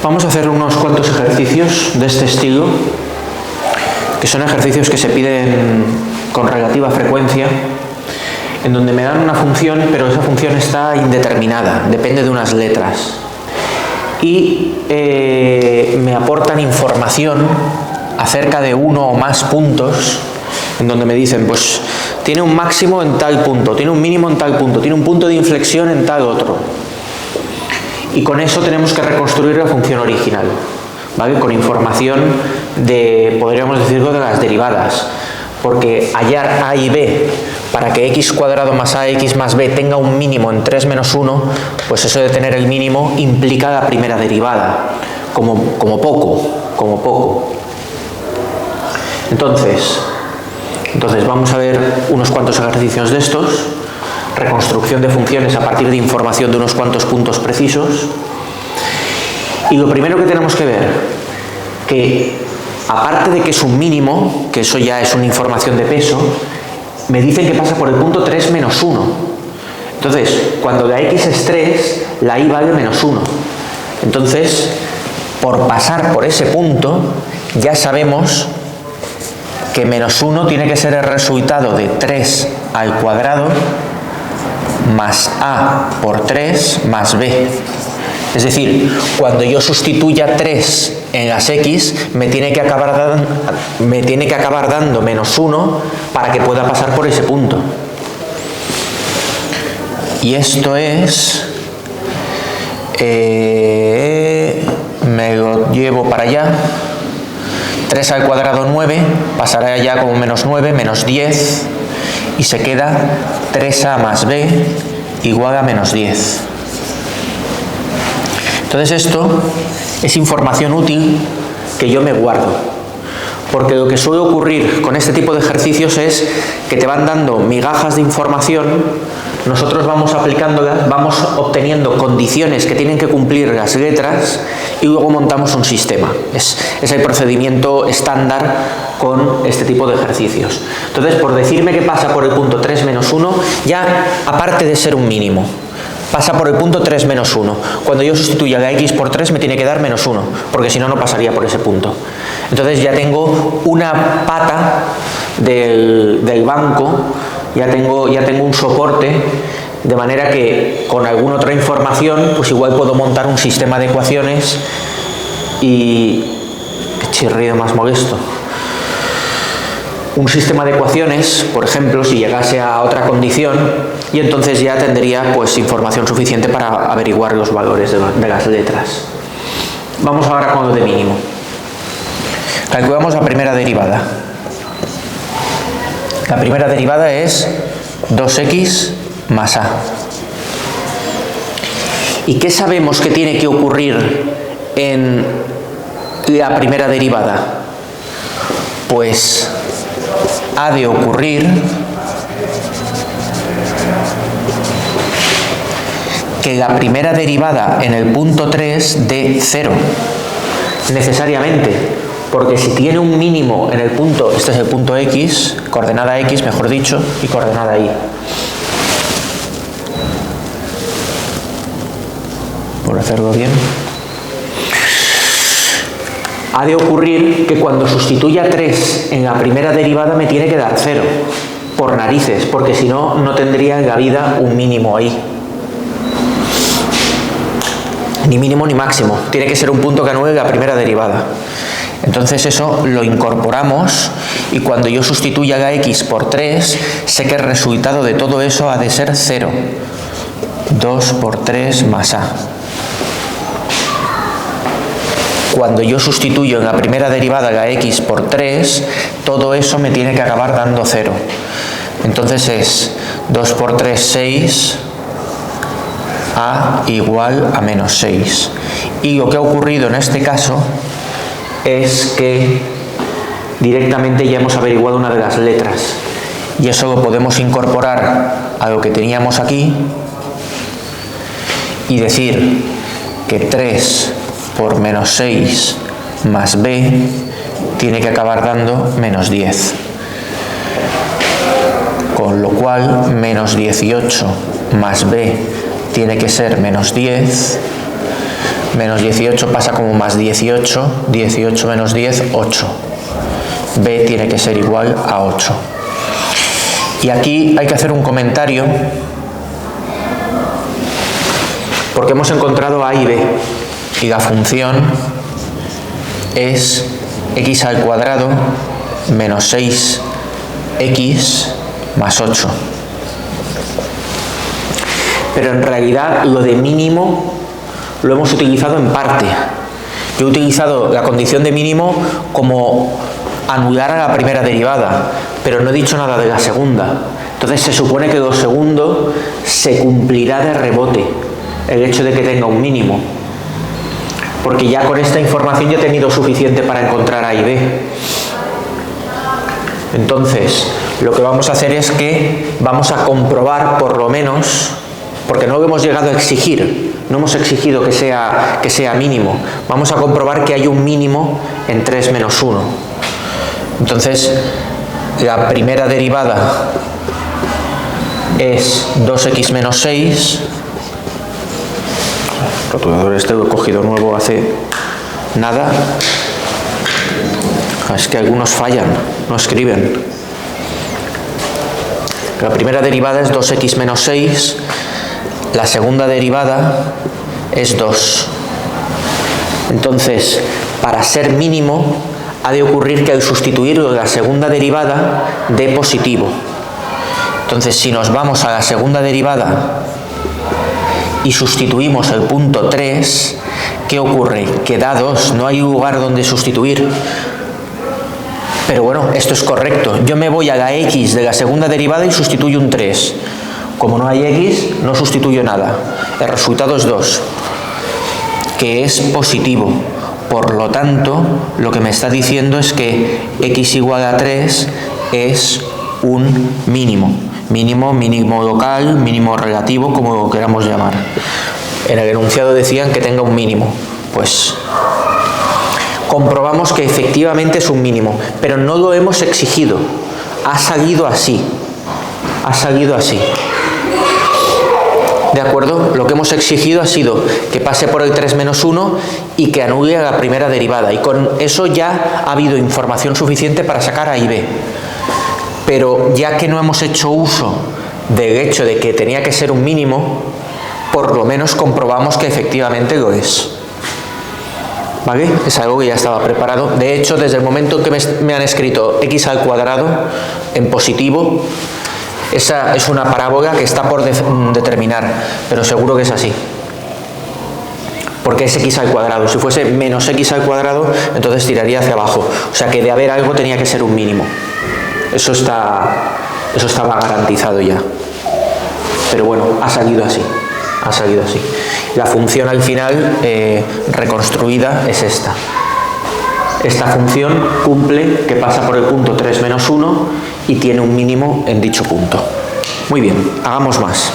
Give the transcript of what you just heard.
Vamos a hacer unos cuantos ejercicios de este estilo, que son ejercicios que se piden con relativa frecuencia, en donde me dan una función, pero esa función está indeterminada, depende de unas letras. Y me aportan información acerca de uno o más puntos, en donde me dicen, pues, tiene un máximo en tal punto, tiene un mínimo en tal punto, tiene un punto de inflexión en tal otro. Y con eso tenemos que reconstruir la función original, ¿vale? Con información de, podríamos decirlo, de las derivadas. Porque hallar a y b para que x cuadrado más ax más b tenga un mínimo en 3 menos 1, pues eso de tener el mínimo implica la primera derivada, como poco. Entonces vamos a ver unos cuantos ejercicios de estos, reconstrucción de funciones a partir de información de unos cuantos puntos precisos. Y lo primero que tenemos que ver, que aparte de que es un mínimo, que eso ya es una información de peso, me dicen que pasa por el punto 3 menos 1. Entonces, cuando la x es 3, la y vale menos 1. Entonces, por pasar por ese punto, ya sabemos que menos 1 tiene que ser el resultado de 3 al cuadrado más a por 3 más b. Es decir, cuando yo sustituya 3 en las x, me tiene que acabar dando menos 1 para que pueda pasar por ese punto. Y esto es... me lo llevo para allá. 3 al cuadrado 9, pasará ya como menos 9, menos 10, y se queda 3a más b igual a menos 10. Entonces esto es información útil que yo me guardo, porque lo que suele ocurrir con este tipo de ejercicios es que te van dando migajas de información, nosotros vamos aplicándolas, vamos obteniendo condiciones que tienen que cumplir las letras y luego montamos un sistema. Es el procedimiento estándar con este tipo de ejercicios. Entonces, por decirme que pasa por el punto 3 menos 1, ya aparte de ser un mínimo, pasa por el punto 3 menos 1. Cuando yo sustituya la x por 3 me tiene que dar menos 1, porque si no, no pasaría por ese punto. Entonces ya tengo una pata del banco, ya tengo un soporte, de manera que con alguna otra información, pues igual puedo montar un sistema de ecuaciones y... ¡qué chirrido más molesto! Un sistema de ecuaciones, por ejemplo, si llegase a otra condición, y entonces ya tendría pues información suficiente para averiguar los valores de las letras. Vamos ahora con lo de mínimo. Calculamos la primera derivada. La primera derivada es 2x más a. ¿Y qué sabemos que tiene que ocurrir en la primera derivada? Pues ha de ocurrir que la primera derivada en el punto 3 dé 0, necesariamente, porque si tiene un mínimo en el punto, este es el punto x, coordenada x mejor dicho, y coordenada y. Por hacerlo bien. Ha de ocurrir que cuando sustituya 3 en la primera derivada me tiene que dar 0, por narices, porque si no, no tendría en la vida un mínimo ahí. Ni mínimo ni máximo, tiene que ser un punto que anule la primera derivada. Entonces eso lo incorporamos y cuando yo sustituya la x por 3, sé que el resultado de todo eso ha de ser 0. 2 por 3 más a. Cuando yo sustituyo en la primera derivada la x por 3, todo eso me tiene que acabar dando 0. Entonces es 2 por 3, 6, a igual a menos 6. Y lo que ha ocurrido en este caso es que directamente ya hemos averiguado una de las letras. Y eso lo podemos incorporar a lo que teníamos aquí y decir que 3 por menos 6 más b tiene que acabar dando menos 10. Con lo cual, menos 18 más b tiene que ser menos 10, Menos 18 pasa como más 18. 18 menos 10, 8. B tiene que ser igual a 8. Y aquí hay que hacer un comentario, porque hemos encontrado A y B, y la función es x al cuadrado menos 6x más 8. Pero en realidad lo de mínimo lo hemos utilizado en parte. Yo he utilizado la condición de mínimo como anular a la primera derivada, pero no he dicho nada de la segunda. Entonces se supone que lo segundo se cumplirá de rebote, el hecho de que tenga un mínimo, porque ya con esta información ya he tenido suficiente para encontrar A y B. Entonces lo que vamos a hacer es que vamos a comprobar, por lo menos, porque no lo hemos llegado a exigir, no hemos exigido que sea mínimo, vamos a comprobar que hay un mínimo en 3 menos 1. Entonces la primera derivada es 2x menos 6. El rotulador este lo he cogido nuevo hace nada. Es que algunos fallan, no escriben. La primera derivada es 2x menos 6. La segunda derivada es 2. Entonces, para ser mínimo, ha de ocurrir que al sustituirlo de la segunda derivada dé positivo. Entonces, si nos vamos a la segunda derivada y sustituimos el punto 3, ¿qué ocurre? Que da 2, no hay lugar donde sustituir. Pero bueno, esto es correcto. Yo me voy a la x de la segunda derivada y sustituyo un 3. Como no hay x, no sustituyo nada. El resultado es 2, que es positivo. Por lo tanto, lo que me está diciendo es que x igual a 3 es un mínimo. Mínimo, mínimo local, mínimo relativo, como lo queramos llamar. En el enunciado decían que tenga un mínimo. Pues comprobamos que efectivamente es un mínimo, pero no lo hemos exigido. Ha salido así. Ha salido así. ¿De acuerdo? Lo que hemos exigido ha sido que pase por el 3 menos 1 y que anule a la primera derivada. Y con eso ya ha habido información suficiente para sacar A y B. Pero ya que no hemos hecho uso del hecho de que tenía que ser un mínimo, por lo menos comprobamos que efectivamente lo es. ¿Vale? Es algo que ya estaba preparado. De hecho, desde el momento en que me han escrito x al cuadrado en positivo, esa es una parábola que está por determinar, pero seguro que es así. Porque es x al cuadrado. Si fuese menos x al cuadrado, entonces tiraría hacia abajo. O sea que de haber algo tenía que ser un mínimo. Eso estaba garantizado ya. Pero bueno, ha salido así. Ha salido así. La función al final reconstruida es esta. Esta función cumple que pasa por el punto 3 menos 1 y tiene un mínimo en dicho punto. Muy bien, hagamos más.